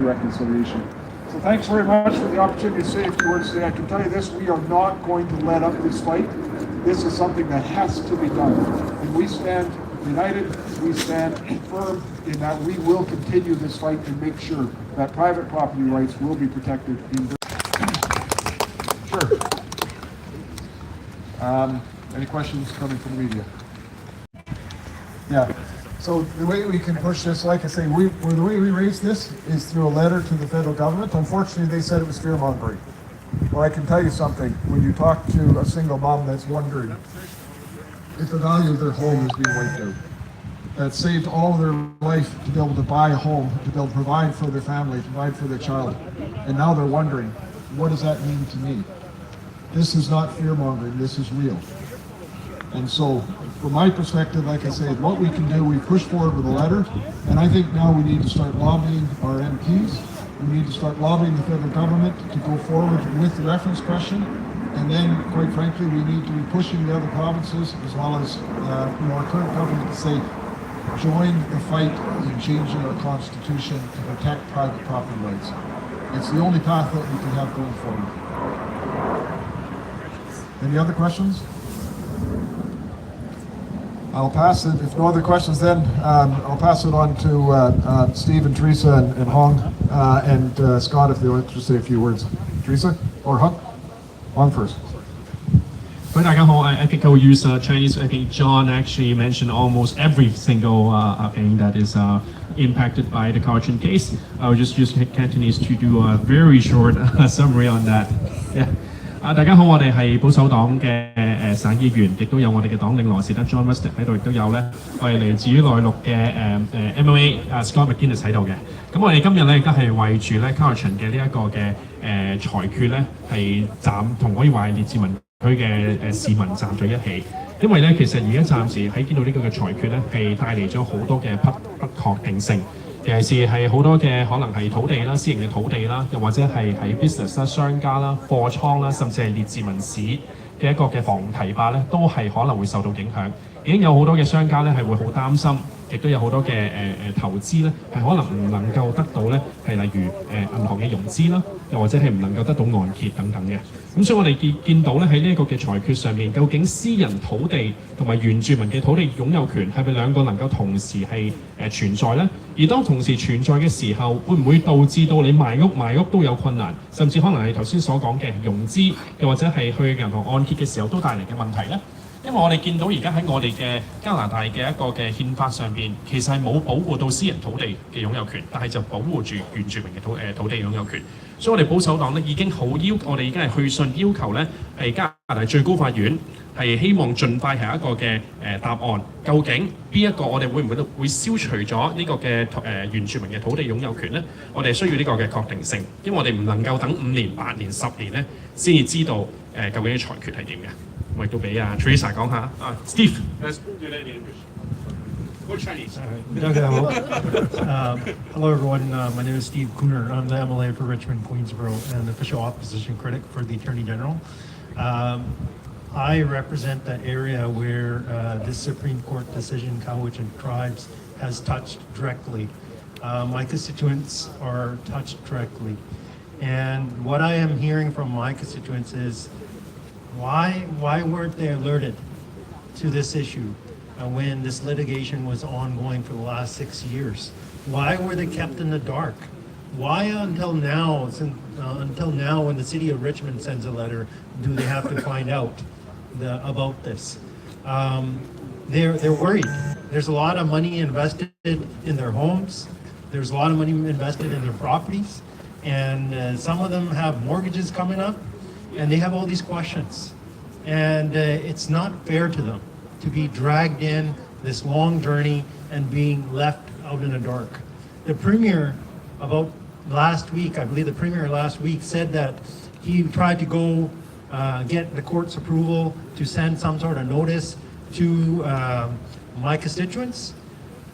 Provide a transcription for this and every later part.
reconciliation. So thanks very much for the opportunity to say a few words today. I can tell you this, we are not going to let up this fight. This is something that has to be done. And we stand united, we stand firm in that we will continue this fight and make sure that private property rights will be protected in Sure. Any questions coming from the media? Yeah. So the way we can push this, like I say, the way we raise this is through a letter to the federal government. Unfortunately, they said it was fear-mongering. Well, I can tell you something. When you talk to a single mom that's wondering if the value of their home is being wiped out, that saved all of their life to be able to buy a home, to be able to provide for their family, to provide for their child, and now they're wondering, what does that mean to me? This is not fear-mongering. This is real. And so, from my perspective, like I said, what we can do, we push forward with a letter, and I think now we need to start lobbying our MPs. We need to start lobbying the federal government to go forward with the reference question, and then, quite frankly, we need to be pushing the other provinces as well as our current government to say, join the fight in changing our constitution to protect private property rights. It's the only path that we can have going forward. Any other questions? I'll pass it, if no other questions then, I'll pass it on to Steve and Teresa and Hong and Scott if they want to say a few words. Teresa or Hong? Hong first. I think I will use Chinese. I think John actually mentioned almost every single thing that is impacted by the Carlton case. I will just use Cantonese to do a very short summary on that. Yeah. 大家好，我哋係保守黨嘅省議員，亦都有我哋嘅黨領羅士德 John Weston 喺度，亦都有咧我哋嚟自於內陸嘅MLA Scott McGuinness 喺度嘅。咁我哋今日咧亦都係為住咧 Carlton 嘅呢一個嘅裁決咧係同可以話係列治文區嘅市民站在一起，因為咧其實而家暫時喺見到呢個嘅裁決咧係帶嚟咗好多嘅不確定性。尤其是係好多嘅可能係土地啦、私營嘅土地啦，又或者係喺 business 啦、商家啦、貨倉啦，甚至係列治文市嘅一個嘅房提霸咧，都係可能會受到影響。已經有好多嘅商家咧係會好擔心，亦都有好多嘅投資咧係可能唔能夠得到咧係例如銀行嘅融資啦，又或者係唔能夠得到按揭等等嘅。咁所以我哋見到咧喺呢一個嘅裁決上面，究竟私人土地同埋原住民嘅土地擁有權係咪兩個能夠同時係存在呢？而當同時存在嘅時候，會唔會導致到你賣屋都有困難，甚至可能係頭先所講嘅融資，又或者係去銀行按揭嘅時候都帶嚟嘅問題呢？因為我哋見到而家喺我哋嘅加拿大嘅一個嘅憲法上邊，其實係冇保護到私人土地嘅擁有權，但係就保護住原住民嘅土地擁有權。所以我哋保守黨咧已經我哋已經係去信要求咧係加拿大最高法院係希望盡快係一個嘅答案，究竟邊一個我哋會唔會消除咗呢個嘅原住民嘅土地擁有權咧？我哋需要呢個嘅確定性，因為我哋唔能夠等5年、8年、10年咧先至知道究竟嘅裁決係點嘅。我亦都俾Teresa 講下Steve。Or Chinese. Hello, everyone. My name is Steve Cooner. I'm the MLA for Richmond, Queensborough, and official opposition critic for the Attorney General. I represent that area where this Supreme Court decision, Cowichan Tribes, has touched directly. My constituents are touched directly. And what I am hearing from my constituents is, why weren't they alerted to this issue when this litigation was ongoing for the last 6 years? Why were they kept in the dark? Why until now when the city of Richmond sends a letter, do they have to find out about this? They're worried. There's a lot of money invested in their homes. There's a lot of money invested in their properties. And some of them have mortgages coming up, and they have all these questions. And it's not fair to them to be dragged in this long journey and being left out in the dark. The Premier, about last week, I believe the Premier last week said that he tried to go get the court's approval to send some sort of notice to my constituents.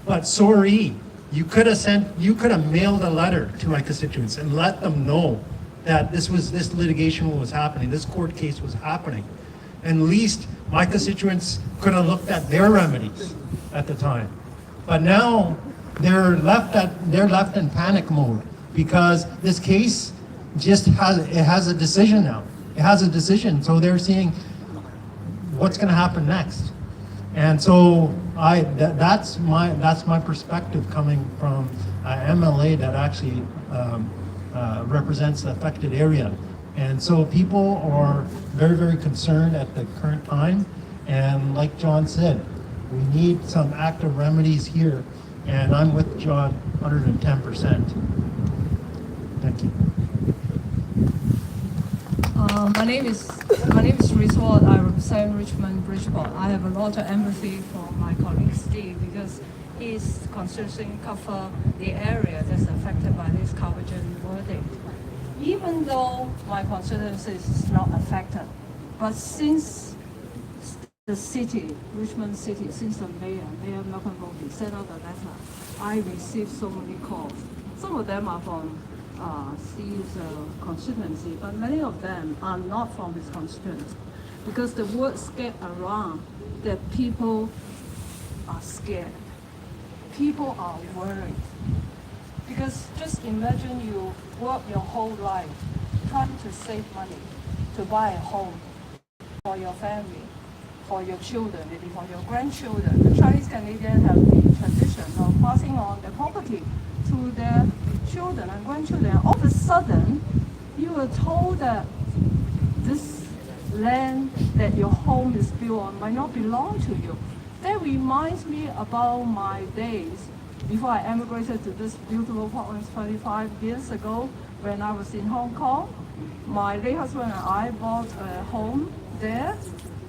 But sorry, you could have mailed a letter to my constituents and let them know that this litigation was happening, this court case was happening. And at least my constituents could have looked at their remedies at the time. But now they're left in panic mode because this case just has a decision now. It has a decision, so they're seeing what's going to happen next. And so that's my perspective coming from MLA that actually represents the affected area. And so people are very, very concerned at the current time. And like John said, we need some active remedies here. And I'm with John 110%. Thank you. My name is Reese Ward. I represent Richmond, Bridgeport. I have a lot of empathy for my colleague Steve because his constituency cover the area that's affected by this Calvin verdict. Even though my constituency is not affected, but since the city, Richmond City, since the Mayor Malcolm Bowlby sent out the letter, I received so many calls. Some of them are from Steve's constituency, but many of them are not from his constituency because the words get around that people are scared. People are worried. Because just imagine you work your whole life trying to save money to buy a home for your family, for your children, maybe for your grandchildren. The Chinese Canadians have the tradition of passing on their property to their children and grandchildren. All of a sudden, you were told that this land that your home is built on might not belong to you. That reminds me about my days before I emigrated to this beautiful Portland 25 years ago when I was in Hong Kong. My late husband and I bought a home there,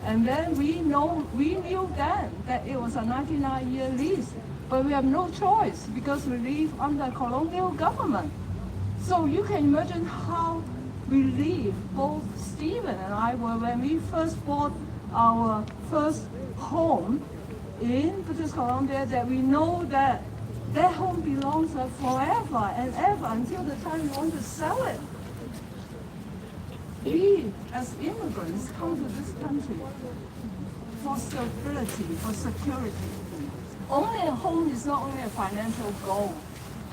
and then we knew then that it was a 99-year lease, but we have no choice because we live under colonial government. So you can imagine how relieved both Stephen and I were when we first bought our first home in British Columbia, that we know that that home belongs us forever and ever until the time we want to sell it. We, as immigrants, come to this country for stability, for security. Owning a home is not only a financial goal,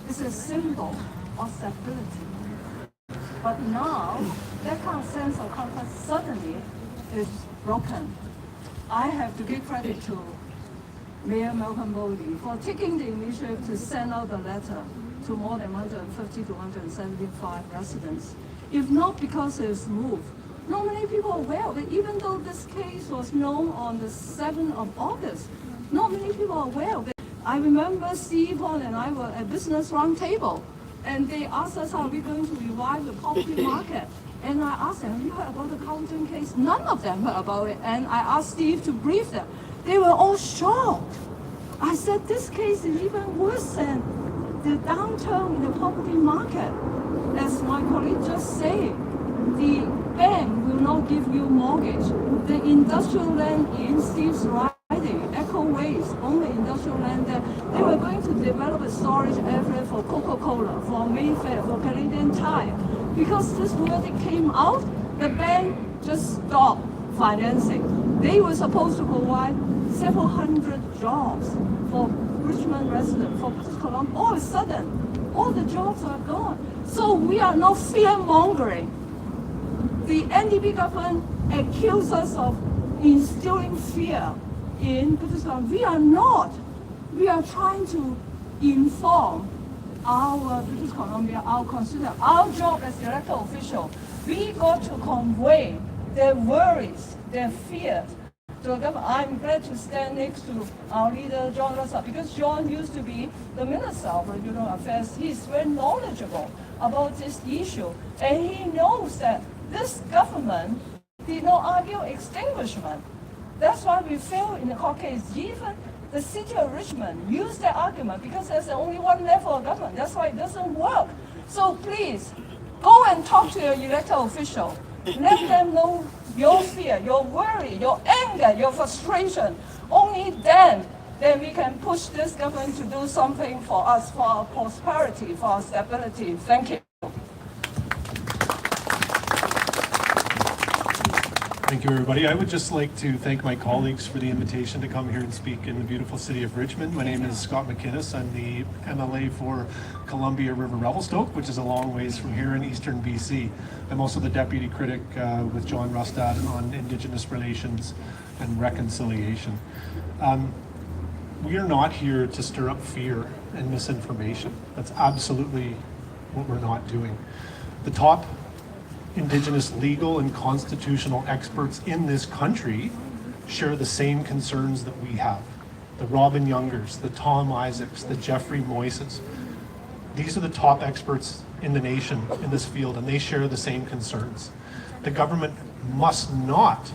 it's a symbol of stability. But now, that kind of sense of comfort suddenly is broken. I have to give credit to Mayor Malcolm Bowlby for taking the initiative to send out the letter to more than 150 to 175 residents. If not because it's moved, not many people are aware of it. Even though this case was known on the 7th of August, not many people are aware of it. I remember Steve Hall and I were at Business Roundtable, and they asked us how we're going to revive the property market. And I asked them, have you heard about the Carlton case? None of them heard about it. And I asked Steve to brief them. They were all shocked. I said, this case is even worse than the downturn in the property market. As my colleague just said, the bank will not give you mortgage. The industrial land in Steve's riding, Echo Waste, only industrial land there, they were going to develop a storage area for Coca-Cola, for Mayfair, for Canadian Tire. Because this verdict came out, the bank just stopped financing. They were supposed to provide several hundred jobs for Richmond residents, for British Columbia. All of a sudden, all the jobs are gone. So we are not fear-mongering. The NDP government accused us of instilling fear in British Columbia. We are not. We are trying to inform our British Columbia, our constituents, our job as elected official. We got to convey their worries, their fears to the government. I'm glad to stand next to our leader, John Russell, because John used to be the Minister of Regional Affairs. He's very knowledgeable about this issue, and he knows that this government did not argue extinguishment. That's why we failed in the court case. Even the city of Richmond used that argument because there's only one level of government. That's why it doesn't work. So please, go and talk to your elected official. Let them know your fear, your worry, your anger, your frustration. Only then we can push this government to do something for us, for our prosperity, for our stability. Thank you. Thank you, everybody. I would just like to thank my colleagues for the invitation to come here and speak in the beautiful city of Richmond. My name is Scott McInnes. I'm the MLA for Columbia River Revelstoke, which is a long ways from here in eastern BC. I'm also the deputy critic with John Rustad on Indigenous relations and reconciliation. We are not here to stir up fear and misinformation. That's absolutely what we're not doing. The top Indigenous legal and constitutional experts in this country share the same concerns that we have. The Robin Youngers, the Tom Isaacs, the Jeffrey Moises. These are the top experts in the nation in this field, and they share the same concerns. The government must not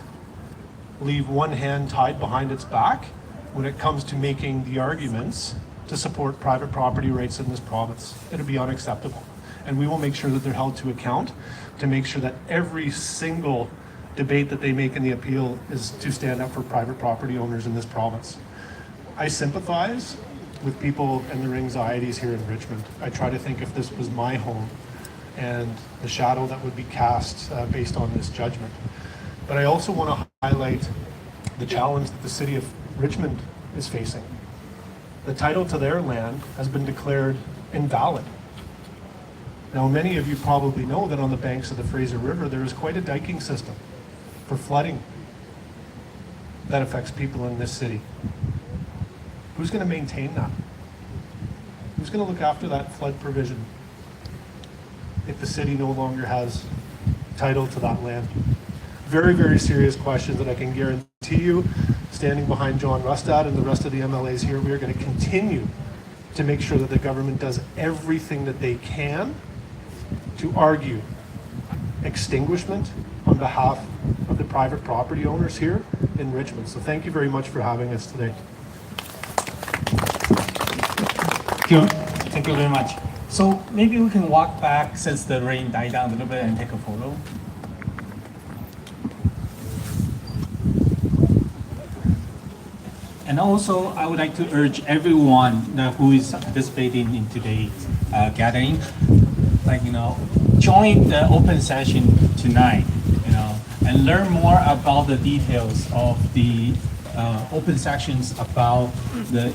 leave one hand tied behind its back when it comes to making the arguments to support private property rights in this province. It'll be unacceptable. And we will make sure that they're held to account to make sure that every single debate that they make in the appeal is to stand up for private property owners in this province. I sympathize with people and their anxieties here in Richmond. I try to think if this was my home and the shadow that would be cast based on this judgment. But I also want to highlight the challenge that the city of Richmond is facing. The title to their land has been declared invalid. Now, many of you probably know that on the banks of the Fraser River, there is quite a diking system for flooding that affects people in this city. Who's going to maintain that? Who's going to look after that flood provision if the city no longer has title to that land? Very, very serious questions that I can guarantee you, standing behind John Rustad and the rest of the MLAs here, we are going to continue to make sure that the government does everything that they can to argue extinguishment on behalf of the private property owners here in Richmond. So thank you very much for having us today. Thank you very much. So maybe we can walk back since the rain died down a little bit and take a photo. And also, I would like to urge everyone who is participating in today's gathering, join the open session tonight, and learn more about the details of the open sections about the